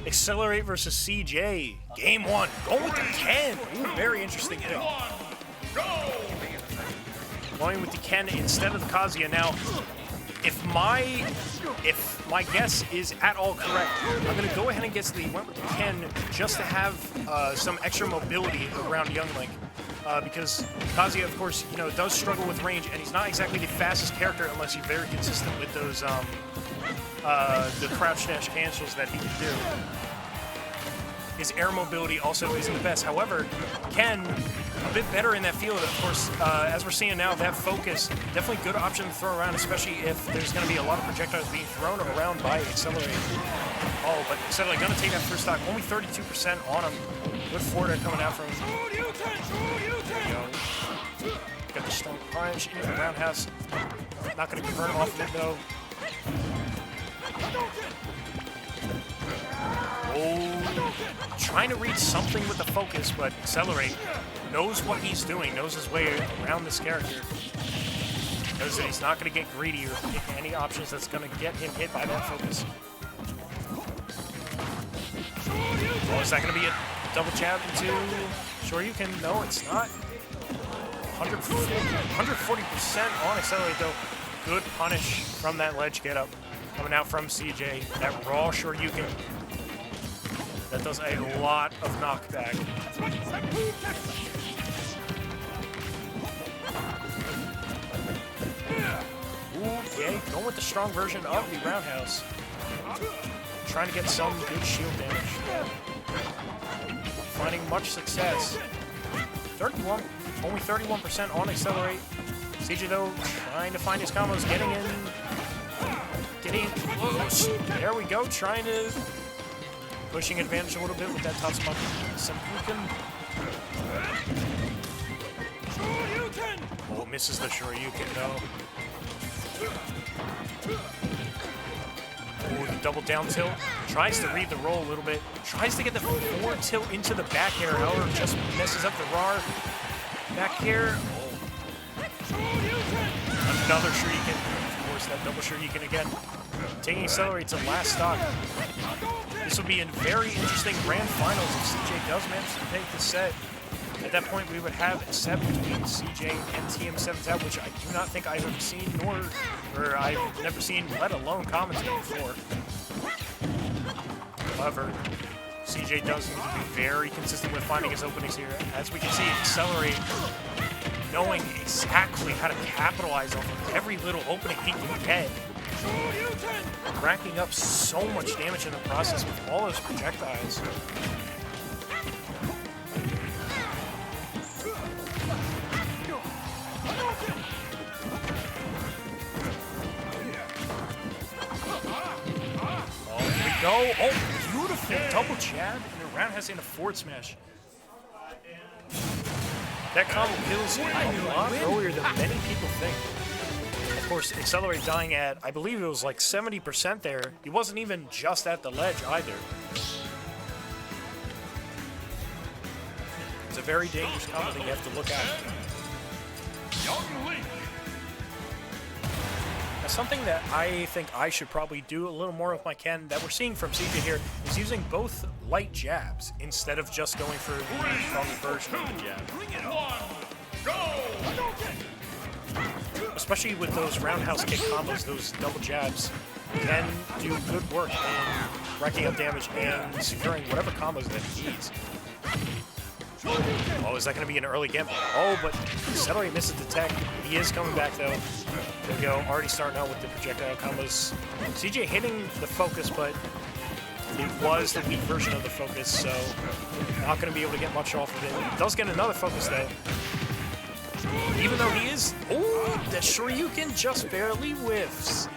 Accelerate versus CJay. Game 1. Going with the Ken. Ooh, very interesting pick. Going with the Ken instead of the Kazuya. Now, if my guess is at all correct, I'm going to go ahead and guess that he went with the Ken just to have some extra mobility around Young Link. Because Kazuya, of course, you know, does struggle with range, and he's not exactly the fastest character unless you're very consistent with those the crouch dash cancels that he can do. His air mobility also isn't the best. However, Ken, a bit better in that field. Of course, as we're seeing now, that focus, definitely good option to throw around, especially if there's going to be a lot of projectiles being thrown around by Accelerate. Oh, but Accelerate going to take that first stock. Only 32% on him. Good forward coming out from him. Got the strong punch into the roundhouse. Not going to convert off of it, though. Oh, trying to read something with the focus, but Accelerate knows what he's doing, knows his way around this character. Knows that he's not going to get greedy or pick any options that's going to get him hit by that focus. Oh, is that going to be a double jab into Shoryuken? No, it's not. 140% on Accelerate, though. Good punish from that ledge get up. Coming out from CJay. That raw Shoryuken. That does a lot of knockback. Okay, going with the strong version of the roundhouse. Trying to get some good shield damage. Finding much success. 31, only 31% on Accelerate. CJay, though, trying to find his combos, getting close. There we go, trying to pushing advantage a little bit with that top spot. Oh, misses the Shoryuken, though. Oh, the double down tilt. Tries to read the roll a little bit. Tries to get the forward tilt into the back air, however, just messes up the RAR. Back air. Oh. Another Shoryuken. Of course, that double Shoryuken again. Taking Accelerate to last stock. This will be a very interesting grand finals if CJay does manage to take the set. At that point, we would have a set between CJay and TM7's out, which I do not think I've ever seen, or I've never seen, let alone commented before. However, CJay does need to be very consistent with finding his openings here. As we can see, Accelerate, knowing exactly how to capitalize on every little opening he can get. Racking up so much damage in the process with all those projectiles. Oh, here we go. Oh, beautiful double jab and a roundhouse and a forward smash. That combo kills a lot earlier than many people think. Of course, Accelerate dying at, I believe it was like 70% there. He wasn't even just at the ledge either. It's a very dangerous combo that you have to look at. Now, something that I think I should probably do a little more with my Ken that we're seeing from CJay here is using both light jabs instead of just going for the stronger version of the jab. Especially with those roundhouse kick combos, those double jabs can do good work in racking up damage and securing whatever combos that he needs. Oh, is that going to be an early gimp? Oh, but Accelerate misses the tech. He is coming back, though. There we go. Already starting out with the projectile combos. CJay hitting the focus, but it was the weak version of the focus, so not going to be able to get much off of it. Does get another focus, though. Even though he is... Oh, the Shoryuken just barely whiffs.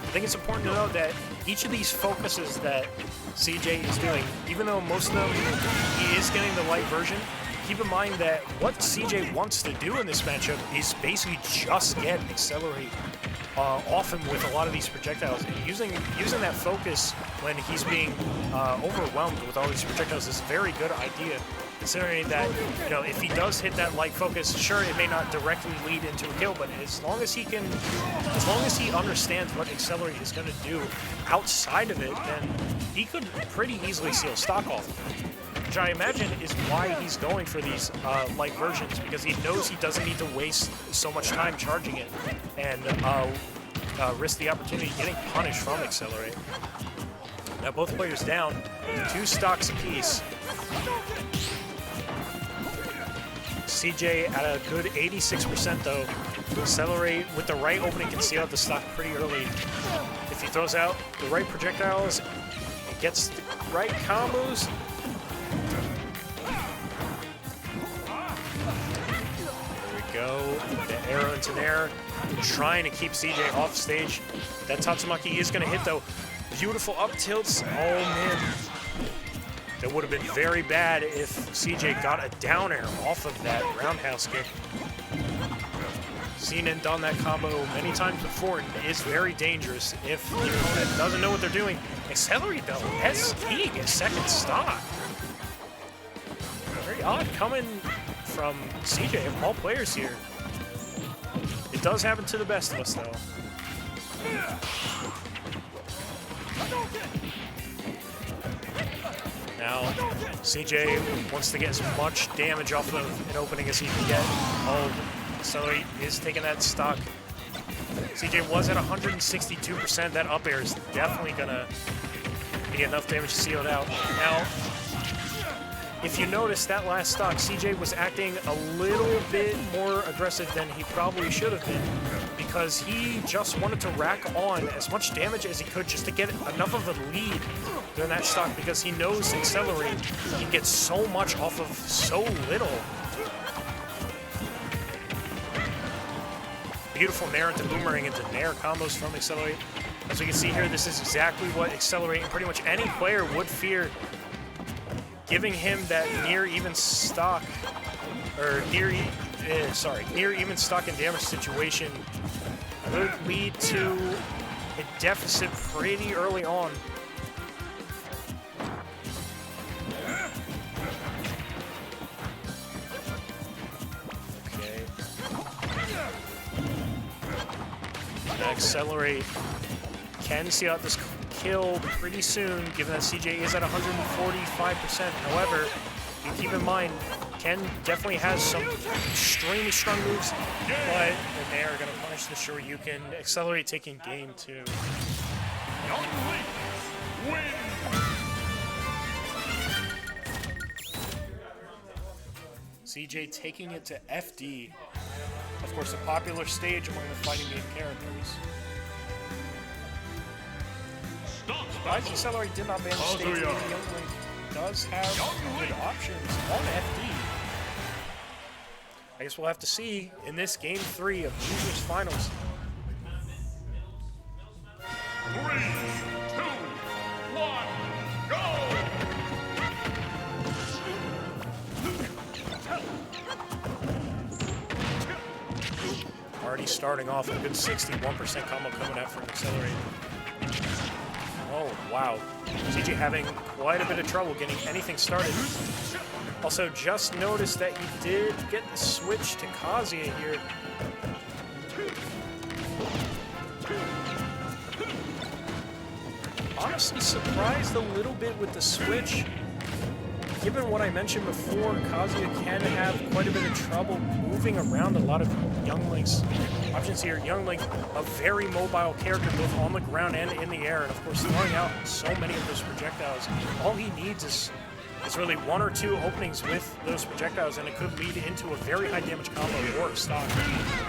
I think it's important to note that each of these focuses that CJay is doing, even though most of them he is getting the light version, keep in mind that what CJay wants to do in this matchup is basically just get Accelerate off him with a lot of these projectiles. And using that focus when he's being overwhelmed with all these projectiles is a very good idea. considering that, you know, if he does hit that light focus, sure, it may not directly lead into a kill, but as long as he understands what Accelerate is going to do outside of it, then he could pretty easily seal stock off of it. Which I imagine is why he's going for these light versions, because he knows he doesn't need to waste so much time charging it and risk the opportunity of getting punished from Accelerate. Now both players down, 2 stocks apiece. CJay at a good 86% though. Accelerate with the right opening can seal out the stock pretty early. If he throws out the right projectiles and gets the right combos, there we go. The arrow into there, trying to keep CJay off stage. That Tatsumaki is going to hit though. Beautiful up tilts. Oh man. That would have been very bad if CJay got a down air off of that roundhouse kick. Seen and done that combo many times before, and it is very dangerous if the opponent doesn't know what they're doing. Accelerate though, STing a second stock. Very odd coming from CJay of all players here. It does happen to the best of us though. Now, CJay wants to get as much damage off of an opening as he can get. Oh, so he is taking that stock. CJay was at 162%. That up air is definitely going to be enough damage to seal it out. Now, if you notice that last stock, CJay was acting a little bit more aggressive than he probably should have been, because he just wanted to rack on as much damage as he could just to get enough of a lead during that stock, because he knows Accelerate he gets so much off of so little. Beautiful nair into boomerang into nair combos from Accelerate. As we can see here, this is exactly what Accelerate and pretty much any player would fear. Giving him that near even stock, or near even stock and damage situation could lead to a deficit pretty early on. Okay. Accelerate can see out this kill pretty soon, given that CJay is at 145%. However, you keep in mind, Ken definitely has some extremely strong moves, but they are going to punish the Shoryuken. Accelerate taking game 2. CJay taking it to FD. Of course, a popular stage among the fighting game characters. Surprised Accelerate did not ban the stage. Younglink does have good options on FD. I guess we'll have to see in this Game 3 of Losers Finals. 3, 2, 1, go! Already starting off with a good 61% combo coming out from Accelerate. Oh, wow. CJay having quite a bit of trouble getting anything started. Also, just noticed that he did get the switch to Kazuya here. Honestly surprised a little bit with the switch. Given what I mentioned before, Kazuya can have quite a bit of trouble moving around a lot of Younglink's options here. Younglink, a very mobile character both on the ground and in the air, and of course throwing out so many of those projectiles. All he needs is really 1 or 2 openings with those projectiles, and it could lead into a very high damage combo or stock.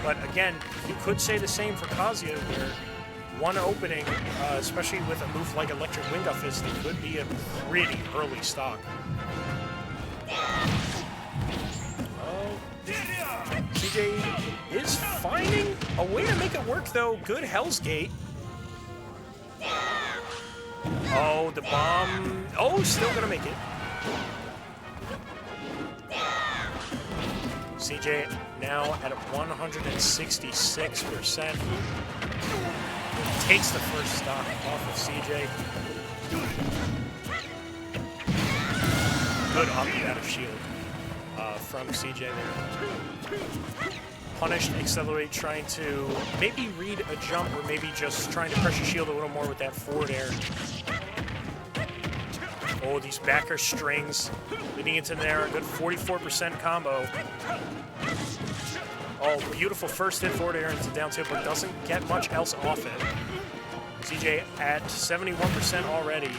But again, you could say the same for Kazuya, where one opening, especially with a move like Electric Wind Up Fist, it could be a pretty early stock. CJay is finding a way to make it work, though. Good Hell's Gate. Oh, the bomb. Oh, still gonna make it. CJay now at 166%. Takes the first stock off of CJay. Good up out of shield. from CJ there. Punished XLR8 trying to maybe read a jump or maybe just trying to pressure shield a little more with that forward air. Oh, these backer strings leading into there. A good 44% combo. Oh, beautiful first hit forward air into down tilt, but doesn't get much else off it. CJ at 71% already.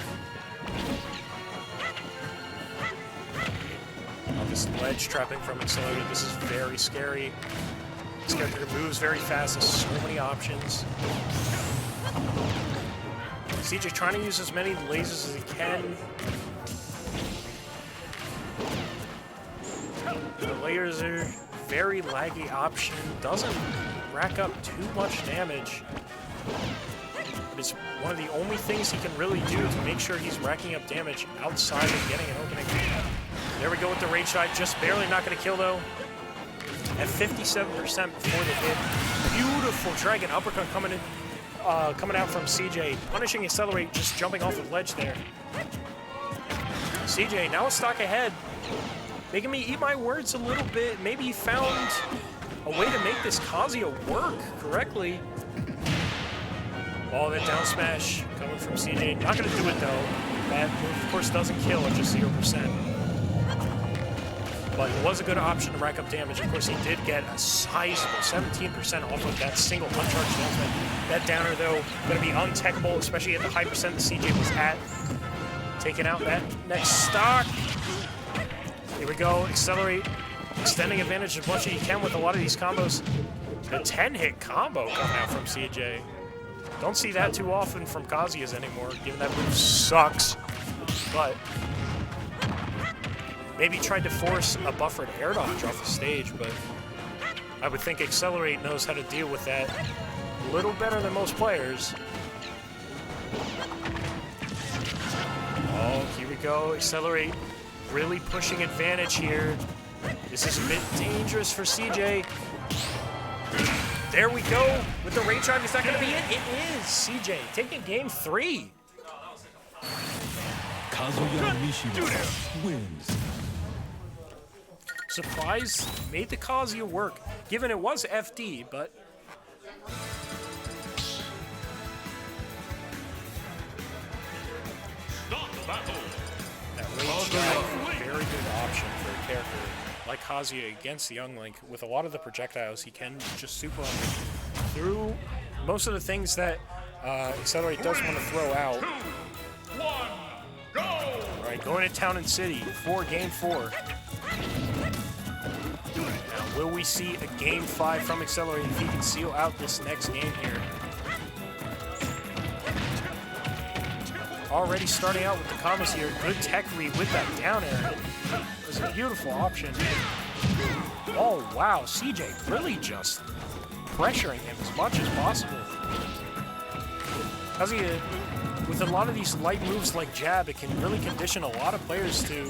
Oh, this ledge trapping from XLR8. This is very scary. This character moves very fast. There's so many options. CJ trying to use as many lasers as he can. The layers are very laggy option. Doesn't rack up too much damage. But it's one of the only things he can really do to make sure he's racking up damage outside of getting an opening. There we go with the rage shot. Just barely not going to kill though. At 57% before the hit. Beautiful dragon uppercut coming in. Coming out from CJ, punishing XLR8, just jumping off the ledge there. CJ now a stock ahead, making me eat my words a little bit. Maybe he found a way to make this Kazuya work correctly. Oh, that down smash coming from CJ. Not going to do it though. That move, of course, doesn't kill at just 0%. But it was a good option to rack up damage. Of course, he did get a sizable 17% off of that single uncharged down smash. That downer, though, going to be untechable, especially at the high percent that CJ was at. Taking out that next stock. Here we go. XLR8 extending advantage as much as he can with a lot of these combos. The 10-hit combo coming out from CJ. Don't see that too often from Kazuya's anymore, given that move sucks. But maybe tried to force a buffered air dodge off the stage, but I would think XLR8 knows how to deal with that a little better than most players. Oh, here we go. XLR8 really pushing advantage here. This is a bit dangerous for CJ. There we go with the rage drive. Is that going to be it? It is. CJ taking game 3. Kazuya Mishima wins. Surprise made the Kazuya work, given it was FD, but that rage drive, very good option for a character like Kazuya against the Young Link. With a lot of the projectiles, he can just super through most of the things that XLR8 does want to throw out. 2, 1, go! All right, going to Town and City for Game 4. Now, will we see a Game 5 from XLR8 if he can seal out this next game here? Already starting out with the combos here. Good tech read with that down air. It was a beautiful option. Oh, wow. CJ really just pressuring him as much as possible. Kazuya, with a lot of these light moves like jab, it can really condition a lot of players to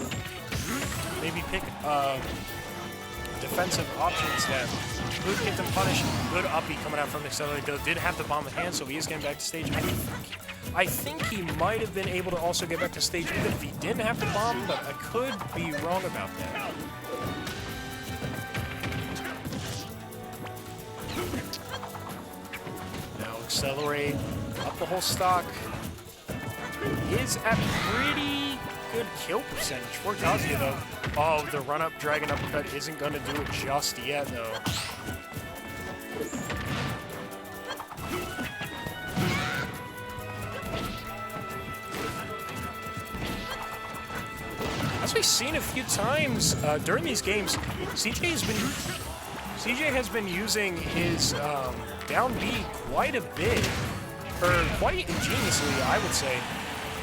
maybe pick defensive options that could get them punished. Good uppy coming out from XLR8, though. Did have the bomb in hand, so he is getting back to stage. I think he might have been able to also get back to stage even if he didn't have the bomb, but I could be wrong about that. Now XLR8 up the whole stock. Is at pretty good kill percentage for Kazuya, though. Oh, the run-up dragon uppercut isn't going to do it just yet, though. As we've seen a few times during these games, CJ has been using his down B quite a bit, or quite ingeniously, I would say,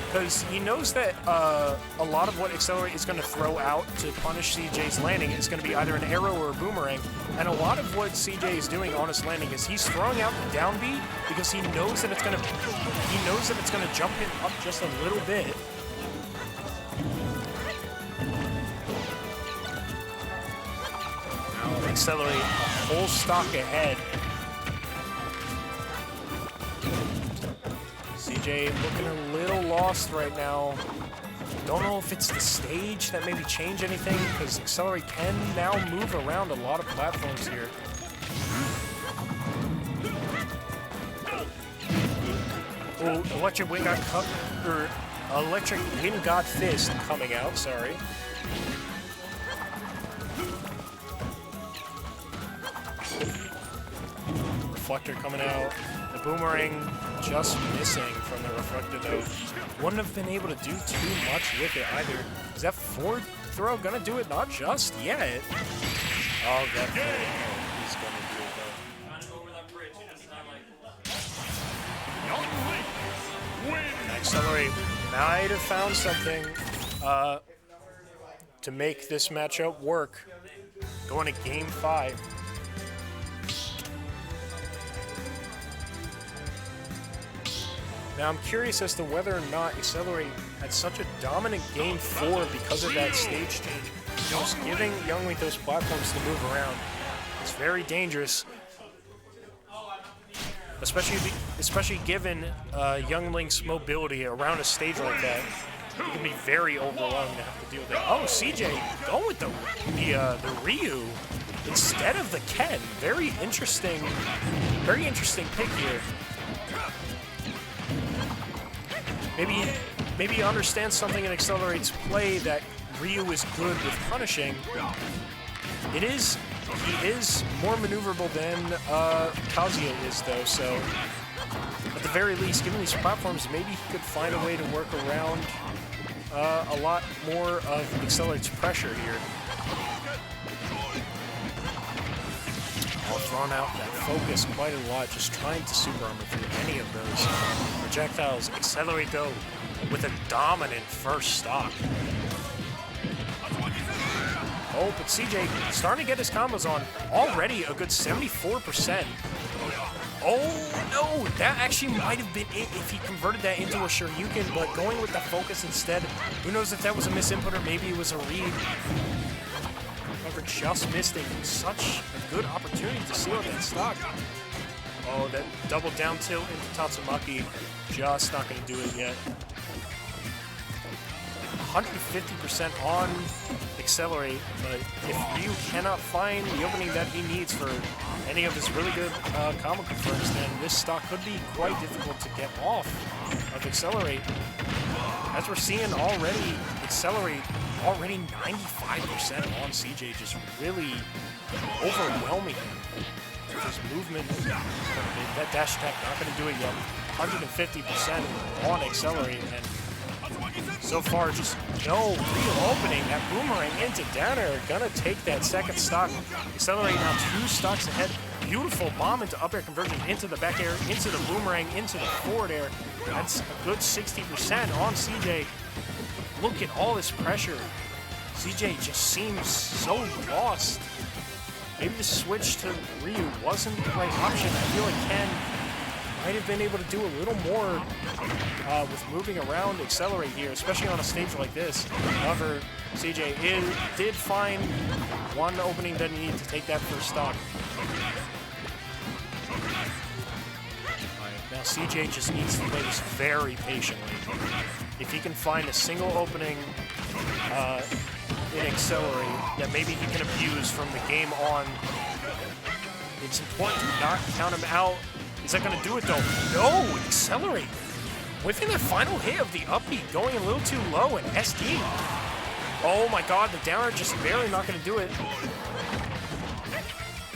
because he knows that a lot of what XLR8 is going to throw out to punish CJ's landing is going to be either an arrow or a boomerang, and a lot of what CJ is doing on his landing is he's throwing out the down B because he knows that it's going to jump him up just a little bit. XLR8 a whole stock ahead. CJ looking a little lost right now. Don't know if it's the stage that maybe changed anything, because Accelerate can now move around a lot of platforms here. Oh, Electric Wind God Electric Wind God Fist coming out, sorry. Reflector coming out. The boomerang just missing from the reflector though. Wouldn't have been able to do too much with it either. Is that forward throw gonna do it? Not just yet. Oh, definitely. He's gonna do it though. Accelerate might have found something to make this matchup work. Going to game 5. Now I'm curious as to whether or not Accelerate had such a dominant game 4 because of that stage change. Just giving Younglink those platforms to move around. It's very dangerous. Especially given Younglink's mobility around a stage like that. It can be very overwhelming to have to deal with that. Oh, CJay going with the Ryu instead of the Ken. Very interesting pick here. Maybe he understands something in Accelerate's play that Ryu is good with punishing. He is more maneuverable than Kazuya is though, so at the very least, given these platforms, maybe he could find a way to work around a lot more of Accelerate's pressure here. Thrown out that focus quite a lot, just trying to super armor through any of those projectiles. Accelerate though with a dominant first stock. Oh, but CJay starting to get his combos on. Already a good 74%. Oh no, that actually might have been it if he converted that into a Shoryuken, but going with the focus instead. Who knows if that was a misinput or maybe it was a read. However, just missed it. Such a good opportunity to seal that stock. Oh, that double down tilt into Tatsumaki. Just not going to do it yet. 150% on Accelerate, but if Ryu cannot find the opening that he needs for any of his really good combo confirms, then this stock could be quite difficult to get off of Accelerate. As we're seeing already, Accelerate already 95% on CJay, just really overwhelming him with his movement. That dash attack not going to do it yet. 150% on Accelerate, and so far just no real opening. That boomerang into down air, gonna take that second stock. Accelerate now 2 stocks ahead. Beautiful bomb into up air conversion, into the back air, into the boomerang, into the forward air. That's a good 60% on CJay. Look at all this pressure. CJay just seems so lost. Maybe the switch to Ryu wasn't the right option. I feel like Ken might have been able to do a little more with moving around Accelerate here, especially on a stage like this. However, CJay did find one opening that he needed to take that first stock. Now CJay just needs to play this very patiently. If he can find a single opening in Accelerate that maybe he can abuse from the game on, it's important to not count him out. Is that going to do it though? No! Accelerate! Whiffing that final hit of the upbeat, going a little too low, and SD. Oh my god, the downer just barely not going to do it.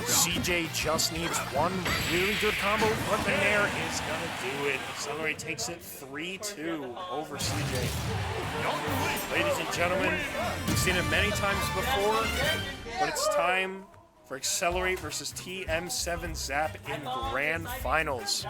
CJay just needs one really good combo, but the Nair is going to do it. Accelerate takes it 3-2 over CJay. Ladies and gentlemen, we've seen it many times before, but it's time for Accelerate versus TM7 Zap in Grand Finals.